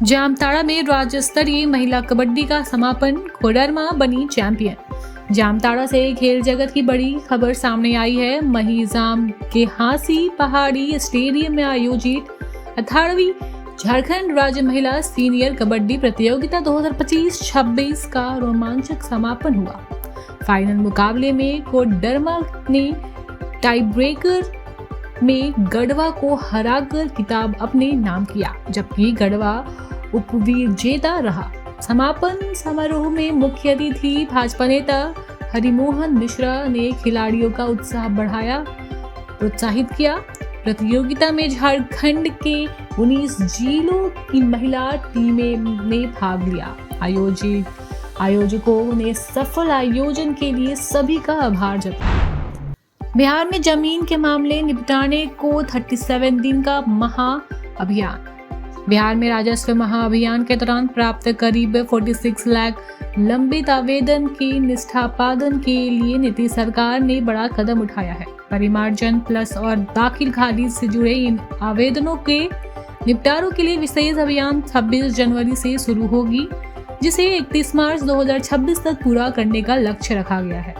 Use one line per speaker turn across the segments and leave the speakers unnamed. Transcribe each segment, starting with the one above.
जामताड़ा में राज्य स्तरीय महिला कबड्डी का समापन, कोडरमा बनी चैंपियन। जामताड़ा से खेल जगत की बड़ी खबर सामने आई है। महिजाम के हांसी पहाड़ी स्टेडियम में आयोजित 18वीं झारखंड राज्य महिला सीनियर कबड्डी प्रतियोगिता 2025-26 का रोमांचक समापन हुआ। फाइनल मुकाबले में कोडरमा ने टाई ब्रेकर में गढ़वा को हराकर खिताब अपने नाम किया, जबकि गढ़वा उपविजेता रहा। समापन समारोह में मुख्य अतिथि भाजपा नेता हरिमोहन मिश्रा ने खिलाड़ियों का उत्साह बढ़ाया, प्रोत्साहित किया। प्रतियोगिता में झारखंड के 19 जिलों की महिला टीमें ने भाग लिया। आयोजकों ने सफल आयोजन के लिए सभी का आभार जताया। बिहार में जमीन के मामले निपटाने को 37 दिन का महाअभियान। बिहार में राजस्व महाअभियान के दौरान प्राप्त करीब 46 लाख लंबित आवेदन के निष्पादन के लिए नीतीश सरकार ने बड़ा कदम उठाया है। परिमार्जन प्लस और दाखिल खारिज से जुड़े इन आवेदनों के निपटारों के लिए विशेष अभियान 26 जनवरी से शुरू होगी, जिसे 31 मार्च 2026 तक पूरा करने का लक्ष्य रखा गया है।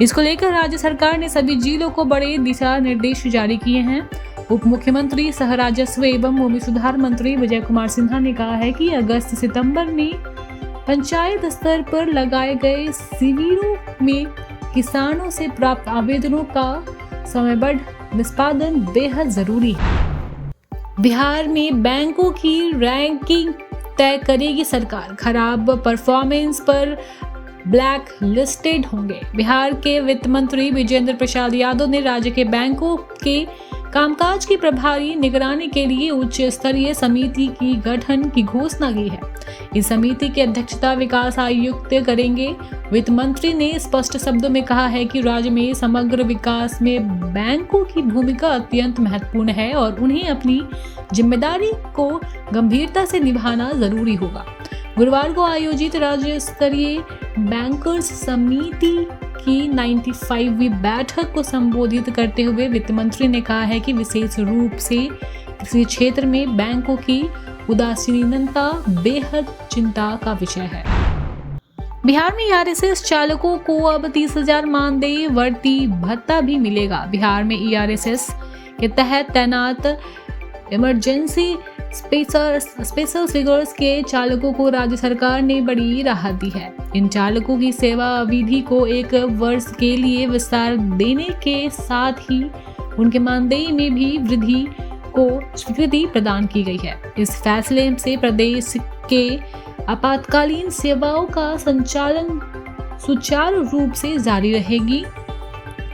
इसको लेकर राज्य सरकार ने सभी जिलों को बड़े दिशा निर्देश जारी किए हैं। उप मुख्यमंत्री सह राजस्व एवं भूमि सुधार मंत्री विजय कुमार सिन्हा ने कहा है कि अगस्त सितंबर में पंचायत स्तर पर लगाए गए शिविरों में किसानों से प्राप्त आवेदनों का समयबद्ध निष्पादन बेहद जरूरी है। बिहार में बैंकों की रैंकिंग तय करेगी सरकार, खराब परफॉर्मेंस पर ब्लैक लिस्टेड होंगे। बिहार के वित्त मंत्री विजेंद्र प्रसाद यादव ने राज्य के बैंकों के कामकाज की प्रभारी निगरानी के लिए उच्च स्तरीय समिति की गठन की घोषणा की है। इस समिति की अध्यक्षता विकास आयुक्त करेंगे। वित्त मंत्री ने स्पष्ट शब्दों में कहा है कि राज्य में समग्र विकास में बैंकों की भूमिका अत्यंत महत्वपूर्ण है और उन्हें अपनी जिम्मेदारी को गंभीरता से निभाना जरूरी होगा। गुरुवार को आयोजित राज्य स्तरीय बैंकर्स समिति की 95वीं बैठक को संबोधित करते हुए वित्त मंत्री ने कहा है कि विशेष रूप से कृषि क्षेत्र में बैंकों की उदासीनता बेहद चिंता का विषय है। बिहार में ईआरएसएस चालकों को अब 30,000 मानदेय वर्ती भत्ता भी मिलेगा। बिहार में ईआरएसएस के तहत तैनात इमरजेंसी स्पेशल फिगर्स के चालकों को राज्य सरकार ने बड़ी राहत दी है। इन चालकों की सेवा अवधि को 1 वर्ष के लिए विस्तार देने के साथ ही उनके मानदेय में भी वृद्धि को स्वीकृति प्रदान की गई है। इस फैसले से प्रदेश के आपातकालीन सेवाओं का संचालन सुचारू रूप से जारी रहेगी।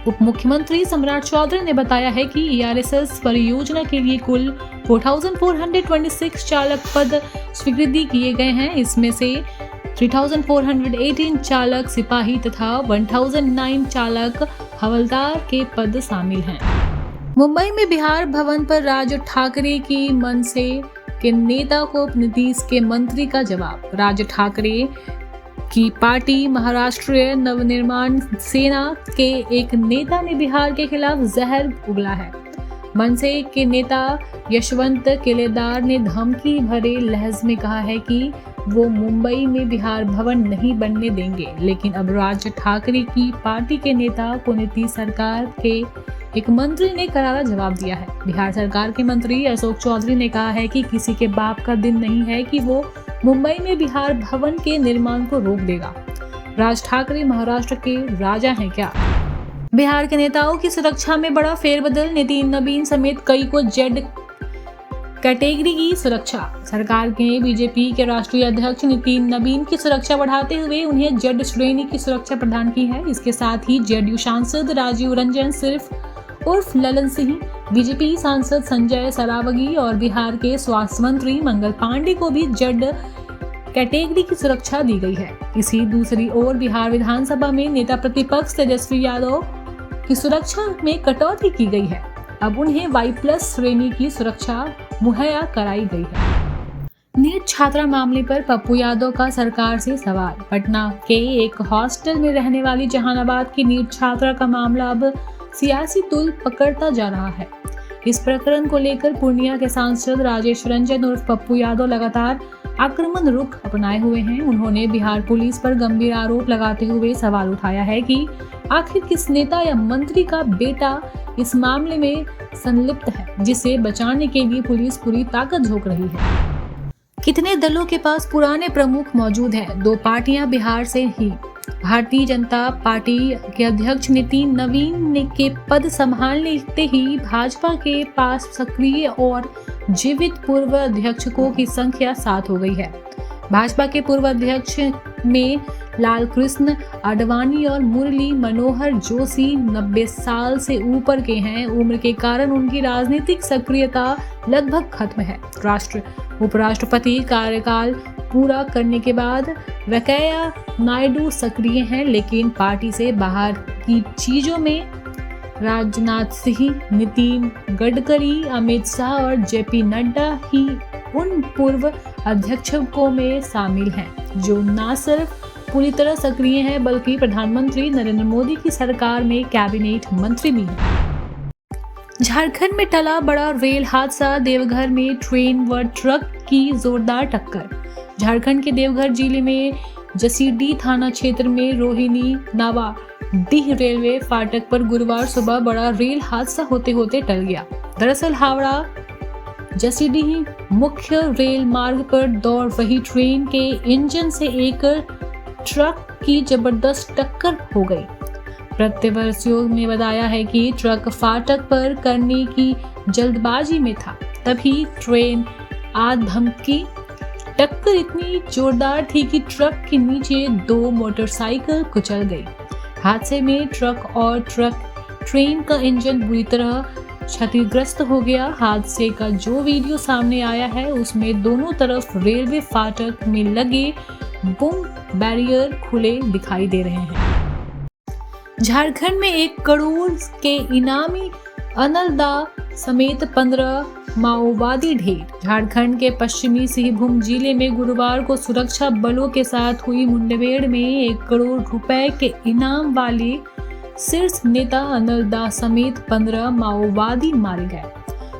उप मुख्यमंत्री सम्राट चौधरी ने बताया है कि ईआरएसएस परियोजना के लिए कुल 4,426 चालक पद स्वीकृति किए गए हैं। इसमें से 3,418 चालक सिपाही तथा 1,009 चालक हवलदार के पद शामिल हैं। मुंबई में बिहार भवन पर राज ठाकरे की मनसे के नेता को नीतीश के मंत्री का जवाब। राज ठाकरे की पार्टी महाराष्ट्रीय नवनिर्माण सेना के एक नेता ने बिहार के खिलाफ जहर उगला है। मनसे के नेता यशवंत केलेदार ने धमकी भरे लहज में कहा है कि वो मुंबई में बिहार भवन नहीं बनने देंगे, लेकिन अब राज ठाकरे की पार्टी के नेता को नीतीश सरकार के एक मंत्री ने करारा जवाब दिया है। बिहार सरकार के मंत्री अशोक चौधरी ने कहा है कि किसी के बाप का दिन नहीं है कि वो मुंबई में बिहार भवन के निर्माण को रोक देगा। राज ठाकरे महाराष्ट्र के राजा हैं क्या? बिहार के नेताओं की सुरक्षा में बड़ा फेरबदल, नितिन नवीन समेत कई को जेड कैटेगरी की सुरक्षा। सरकार ने बीजेपी के राष्ट्रीय अध्यक्ष नितिन नवीन की सुरक्षा बढ़ाते हुए उन्हें जेड श्रेणी की सुरक्षा प्रदान की है। इसके साथ ही जेडीयू सांसद राजीव रंजन सिर्फ उर्फ ललन सिंह, बीजेपी सांसद संजय सरावगी और बिहार के स्वास्थ्य मंत्री मंगल पांडे को भी जेड कैटेगरी की सुरक्षा दी गई है। इसी दूसरी ओर बिहार विधानसभा में नेता प्रतिपक्ष तेजस्वी यादव की सुरक्षा में कटौती की गई है। अब उन्हें Y+ श्रेणी की सुरक्षा मुहैया कराई गई है। नीट छात्रा मामले पर पप्पू यादव का सरकार से सवाल। पटना के एक हॉस्टल में रहने वाली जहानाबाद की नीट छात्रा का मामला अब सियासी तुल पकड़ता जा रहा है। इस प्रकरण को लेकर पूर्णिया के सांसद राजेश रंजन उर्फ पप्पू यादव लगातार आक्रमण रुख अपनाए हुए हैं। उन्होंने बिहार पुलिस पर गंभीर आरोप लगाते हुए सवाल उठाया है कि आखिर किस नेता या मंत्री का बेटा इस मामले में संलिप्त है, जिसे बचाने के लिए पुलिस पूरी ताकत झोंक रही है। कितने दलों के पास पुराने प्रमुख मौजूद हैं? 2 पार्टियां बिहार से ही। भारतीय जनता पार्टी के अध्यक्ष नितिन नवीन के पद संभालते ही भाजपा के पास सक्रिय और जीवित पूर्व अध्यक्षों की संख्या 7 हो गई है। भाजपा के पूर्व अध्यक्ष में लाल कृष्ण आडवाणी और मुरली मनोहर जोशी 90 साल से ऊपर के हैं। उम्र के कारण उनकी राजनीतिक सक्रियता लगभग खत्म है। उपराष्ट्रपति कार्यकाल पूरा करने के बाद वेंकैया नायडू सक्रिय हैं, लेकिन पार्टी से बाहर की चीजों में राजनाथ सिंह, नितिन गडकरी, अमित शाह और जेपी नड्डा ही उन पूर्व अध्यक्षों में शामिल हैं जो न सिर्फ पूरी तरह सक्रिय हैं बल्कि प्रधानमंत्री नरेंद्र मोदी की सरकार में कैबिनेट मंत्री भी हैं। झारखंड में टला बड़ा रेल हादसा, देवघर में ट्रेन व ट्रक की जोरदार टक्कर। झारखंड के देवघर जिले में जसीडीह थाना क्षेत्र में रोहिणी नावाडीह रेलवे फाटक पर गुरुवार सुबह बड़ा रेल हादसा होते होते टल गया। दरअसल हावड़ा जसीडीह मुख्य रेल मार्ग पर दौड़ रही ट्रेन के इंजन से एक ट्रक की जबरदस्त टक्कर हो गई। प्रत्यक्षदर्शियों ने बताया है कि ट्रक फाटक पर करने की जल्दबाजी में था, तभी ट्रेन आध धमकी। टक्कर इतनी जोरदार थी कि ट्रक के नीचे 2 मोटरसाइकिल कुचल गई। हादसे में ट्रेन का इंजन बुरी तरह क्षतिग्रस्त हो गया। हादसे का जो वीडियो सामने आया है उसमें दोनों तरफ रेलवे फाटक में लगे बूम बैरियर खुले दिखाई दे रहे हैं। झारखंड में 1 करोड़ के इनामी अनलदा समेत 15 माओवादी ढेर। झारखंड के पश्चिमी सिंहभूम जिले में गुरुवार को सुरक्षा बलों के साथ हुई मुठभेड़ में 1 करोड़ रुपए के इनाम वाले शीर्ष नेता अनलदा समेत 15 माओवादी मारे गए।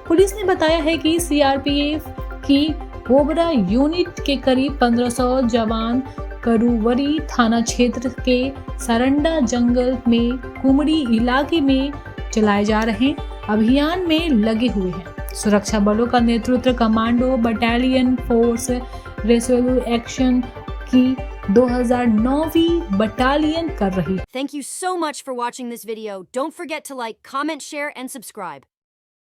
पुलिस ने बताया है कि सीआरपीएफ की कोबरा यूनिट के करीब 1500 जवान करूवरी थाना क्षेत्र के सरंडा जंगल में कुमड़ी इलाके में चलाए जा रहे अभियान में लगे हुए हैं। सुरक्षा बलों का नेतृत्व commando battalion force rescue action की 2009वीं बटालियन कर रही है।
Thank you so much for watching this video. Don't forget to like, comment, share and subscribe.